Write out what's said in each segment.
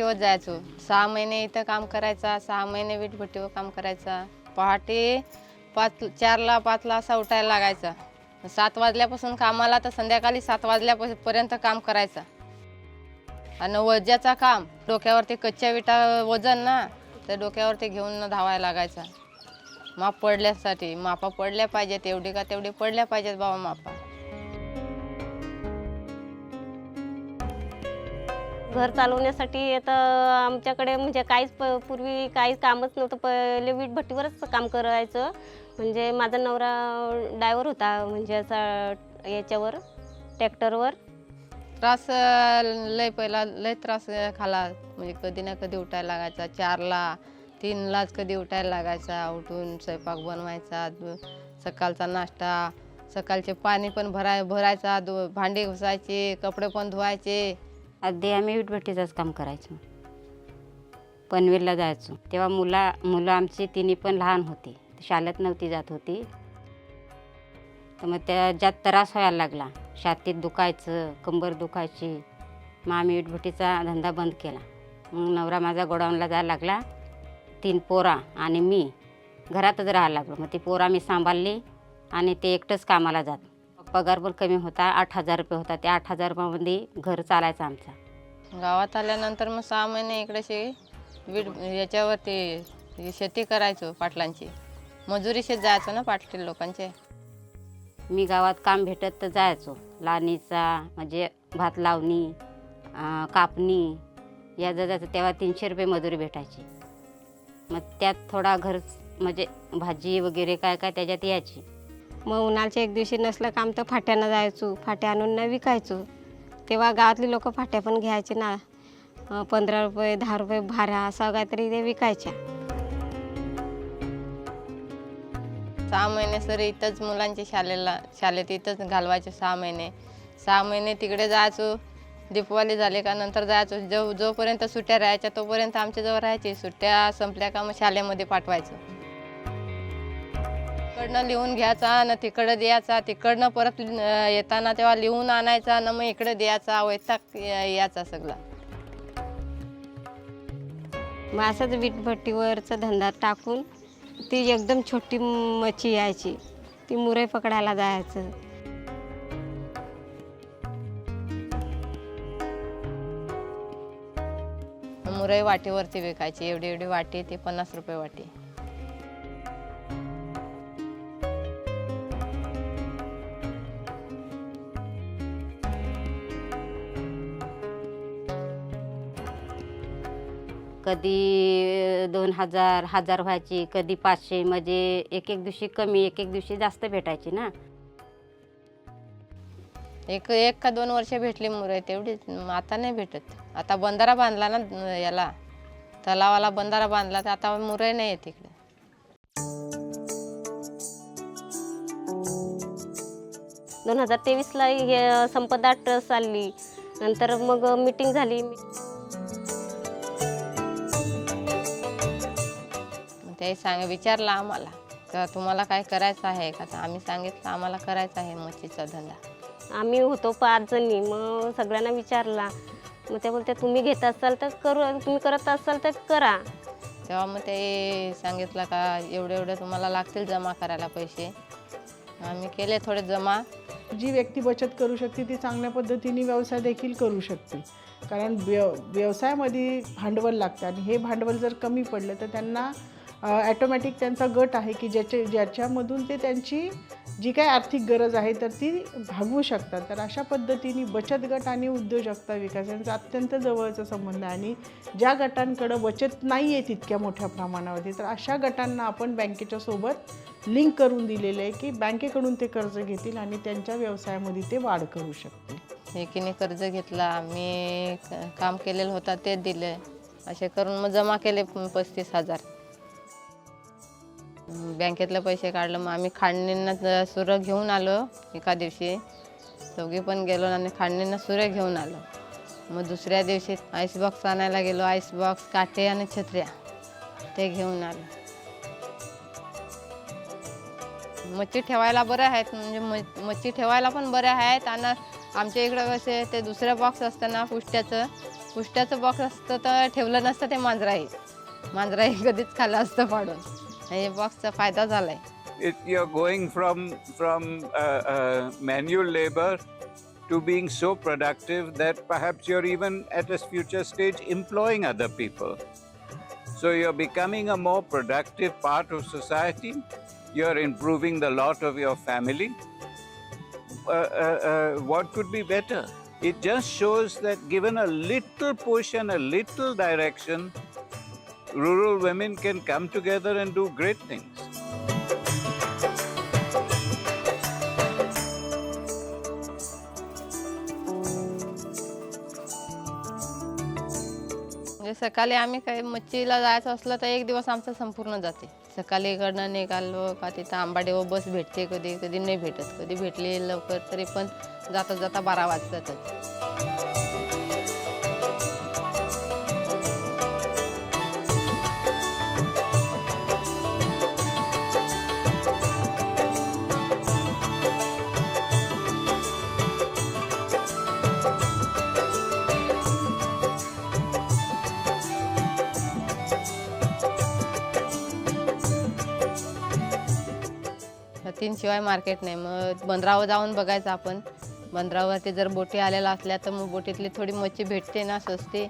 वीटभट्टीवर जायचो. 6 महिने इथं काम करायचा, 6 महिने वीटभट्टीवर काम करायचा. पहाटे 4ला 5ला असा उठायला लागायचा. 7 वाजल्यापासून कामाला तर संध्याकाळी 7 वाजल्यापर्यंत काम करायचा. आणि वज्याचा काम, डोक्यावरती कच्च्या विटा वजन ना, तर डोक्यावरती घेऊन धावायला लागायचा. माप पडल्यासाठी, मापा पडल्या पाहिजेत, एवढी का तेवढी पडल्या पाहिजेत बाबा मापा. घर चालवण्यासाठी आता आमच्याकडे म्हणजे काहीच पूर्वी काहीच कामच नव्हतं. पहिले वीटभट्टीवरच काम करायचं. म्हणजे माझा नवरा ड्रायव्हर होता, म्हणजे असा याच्यावर ट्रॅक्टरवर. त्रास पहिला लय त्रास खाला. म्हणजे कधी ना कधी उठायला लागायचा. 4ला 3लाच कधी उठायला लागायचा. उठून स्वयंपाक बनवायचा, सकाळचा नाश्ता, सकाळचे पाणी पण भरायचा, भांडी घुसायचे, कपडे पण धुवायचे. आधी आम्ही वीटभट्टीचंच काम करायचो. पनवेलला जायचो. तेव्हा मुलं आमची तिन्ही पण लहान होती, शाळेत नव्हती जात होती. तर मग त्याच्यात त्रास व्हायला लागला. छातीत दुखायचं, कंबर दुखायची. मग आम्ही वीटभट्टीचा धंदा बंद केला. मग नवरा माझा गोडाऊनला जायला लागला. 3 पोरा आणि मी घरातच राहायला लागलो. मग ती पोरा मी सांभाळली आणि ते एकटंच कामाला जात. पगार पण कमी होता, 8,000 रुपये होता. त्या 8,000 रुपयामध्ये घर चालायचं आमचा. गावात आल्यानंतर मग 6 महिने इकडे याच्यावरती शेती करायचो पाटलांची. मजुरी शेत जायचो ना पाटील लोकांचे. मी गावात काम भेटत तर जायचो. लाणीचा म्हणजे भात लावणी, कापणी या जायचं. तेव्हा 300 रुपये मजुरी भेटायची. मग त्यात थोडा घर म्हणजे भाजी वगैरे काय काय त्याच्यात यायची. मग उन्हाळ्याच्या एक दिवशी नसलं काम तर फाट्यानं जायचो. फाट्या आणून न विकायचो. तेव्हा गावातली लोक फाट्या पण घ्यायचे ना. 15 रुपये 10 रुपये भाड्या असं काहीतरी ते विकायच्या. 6 महिने सर इथंच मुलांची शाळेत इथंच घालवायचे. 6 महिने 6 महिने तिकडे जायचो. दीपावली झाले का नंतर जायचो. जोपर्यंत सुट्ट्या राहायच्या तोपर्यंत आमच्याजवळ राहायची. सुट्ट्या संपल्या का मग शाळेमध्ये पाठवायचं. तिकडनं लिहून घ्यायचा न तिकडं द्यायचा. तिकडनं परत येताना तेव्हा लिहून आणायचा न मग इकडे द्यायचा. वैताग यायचा सगळा. मग असंच वीटभट्टीवरचा धंदा टाकून ती एकदम छोटी मच्छी यायची. ती मुरई पकडायला जायचं. मुरई वाटीवरती विकायची. एवढी एवढी वाटी, ती 50 रुपये वाटी. कधी 2,000 1000 व्हायची, कधी 500. म्हणजे एक एक दिवशी कमी, एक एक दिवशी जास्त भेटायची ना. एक का 2 वर्ष भेटली मुरई तेवढीच. आता नाही भेटत. आता बंधारा बांधला ना याला, तलावाला बंधारा बांधला तर आता मुरई नाही येत इकडे. 2023ला हे संपदा ट्रस्ट आली. नंतर मग मीटिंग झाली. ते विचारलं आम्हाला तर तुम्हाला काय करायचं आहे का. तर आम्ही सांगितलं आम्हाला करायचं आहे मच्छीचा धंदा. आम्ही होतो 5 जणी. मग सगळ्यांना विचारला. मग ते बोलते तुम्ही घेत असाल तर करू, तुम्ही करत असाल तर करा. तेव्हा मग ते सांगितलं का एवढे तुम्हाला लागतील जमा करायला पैसे. आम्ही केले थोडे जमा. जी व्यक्ती बचत करू शकते ती चांगल्या पद्धतीने व्यवसाय देखील करू शकते. कारण व्यवसायामध्ये भांडवल लागतं आणि हे भांडवल जर कमी पडलं तर त्यांना ॲटोमॅटिक त्यांचा गट आहे की ज्याच्यामधून ते त्यांची जी काही आर्थिक गरज आहे तर ती भागवू शकतात. तर अशा पद्धतीने बचत गट आणि उद्योजकता विकास यांचा अत्यंत जवळचा संबंध आहे. आणि ज्या गटांकडं बचत नाही आहे तितक्या मोठ्या प्रमाणावरती तर अशा गटांना आपण बँकेच्या सोबत लिंक करून दिलेलं आहे की बँकेकडून ते कर्ज घेतील आणि त्यांच्या व्यवसायामध्ये ते वाढ करू शकतील. एकीने कर्ज घेतला, मी काम केलेलं होतं ते दिले. असे करून मग जमा केले 35,000. बँकेतले पैसे काढलं. मग आम्ही खांडणींना सुरं घेऊन आलो. एका दिवशी चौघी पण गेलो आणि खांडणींना सुरे घेऊन आलो. मग दुसऱ्या दिवशी आईस बॉक्स आणायला गेलो. आईस बॉक्स, काटे आणि छत्र्या ते घेऊन आलो. मच्छी ठेवायला बरं आहेत. म्हणजे मच्छी ठेवायला पण बऱ्या आहेत. आणि आमच्या इकडं कसे ते दुसरं बॉक्स असतं ना पुष्ट्याचं, पुष्ट्याचं बॉक्स असतं तर ठेवलं नसतं ते मांजराही कधीच खाल्लं असतं पाडून. हे बॉक्सचा फायदा झालाय. You're going from manual labor to being so productive that perhaps you're even at a future stage employing other people. So you're becoming a more productive part of society. You're improving the lot of your family. What could be better? It just shows that given a little push and a little direction, rural women can come together and do great things. म्हणजे सकाळी आम्ही काही मच्छीला जायचं असलं तर एक दिवस आमचा संपूर्ण जाते. सकाळी इकडनं निघालो का तिथं आंबाडेवर बस भेटते, कधी कधी नाही भेटत. कधी भेटली लवकर तरी पण जाता जाता 12 वाजतातच. शिवाय मार्केट नाही. मग बंदरावर जाऊन बघायचं आपण. बंदरावरती जर बोटी आलेल्या असल्या तर मग बोटीतली थोडी मच्छी भेटते ना स्वस्ती.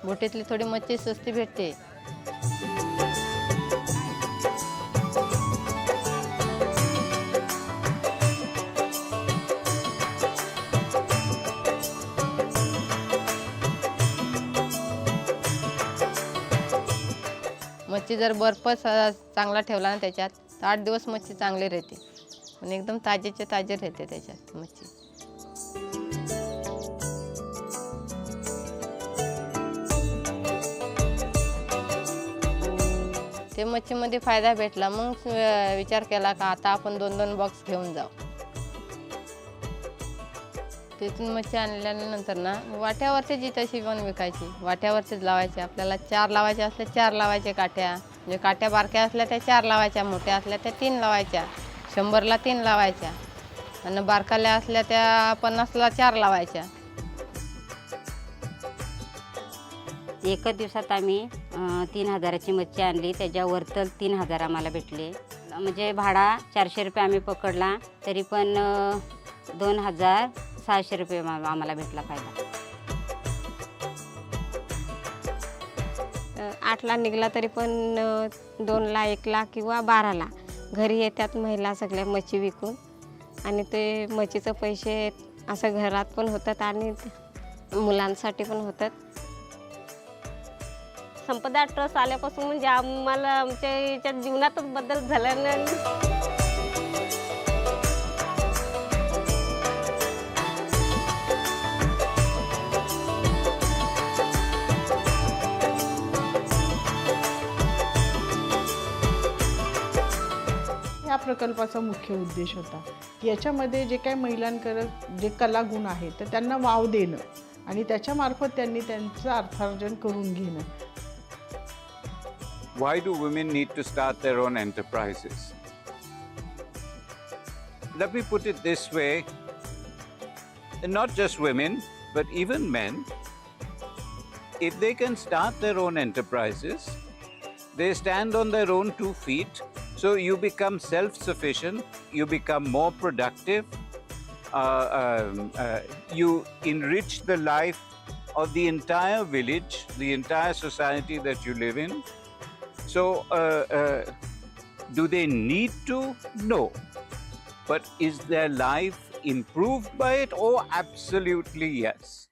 बोटीतली थोडी मच्छी स्वस्ती भेटते. मच्छी जर बर्फ चांगला ठेवला ना त्याच्यात तर 8 दिवस मच्छी चांगली राहते. पण एकदम ताजेचे ताजे राहते त्याच्यात मच्छी. ते मच्छीमध्ये फायदा भेटला मग विचार केला का आता आपण 2-2 बॉक्स घेऊन जाऊ. तिथून मच्छी आणल्यानंतर ना वाट्यावरती जी तशी पण विकायची. वाट्यावरतीच लावायची. आपल्याला 4 लावायचे असले 4 लावायचे काट्या. म्हणजे काट्या बारक्या असल्या त्या 4 लावायच्या, मोठ्या असल्या त्या 3 लावायच्या. 100ला 3 लावायच्या आणि बारकाल्या असल्या त्या 50ला 4 लावायच्या. एकच दिवसात आम्ही 3000ची मच्छी आणली. त्याच्यावर तर 3000 आम्हाला भेटले. म्हणजे भाडा 400 रुपये आम्ही पकडला तरी पण 2600 रुपये आम्हाला भेटला फायदा. 8ला निघाला तरी पण 2ला, 1ला किंवा 12ला घरी येतात महिला सगळ्या मच्छी विकून. आणि ते मच्छीचं पैसे असं घरात पण होतात आणि मुलांसाठी पण होतात. संपदा ट्रस्ट आल्यापासून म्हणजे आम्हाला आमच्या याच्यात जीवनातच बदल झाला ना. या प्रकल्पाचा मुख्य उद्देश होता. याच्यामध्ये जे काही महिलांकडे जे कलागुण आहेत तर त्यांना वाव देणं आणि त्याच्यामार्फत त्यांनी त्यांचं अर्थार्जन करून घेणं. Why do women need to start their own enterprises? Let me put it this way, and not just women, but even men, if they can start their own enterprises, they stand on their own 2 feet, so you become self-sufficient, you become more productive, you enrich the life of the entire village, the entire society that you live in. So, do they need to? No. But is their life improved by it? Oh, absolutely yes.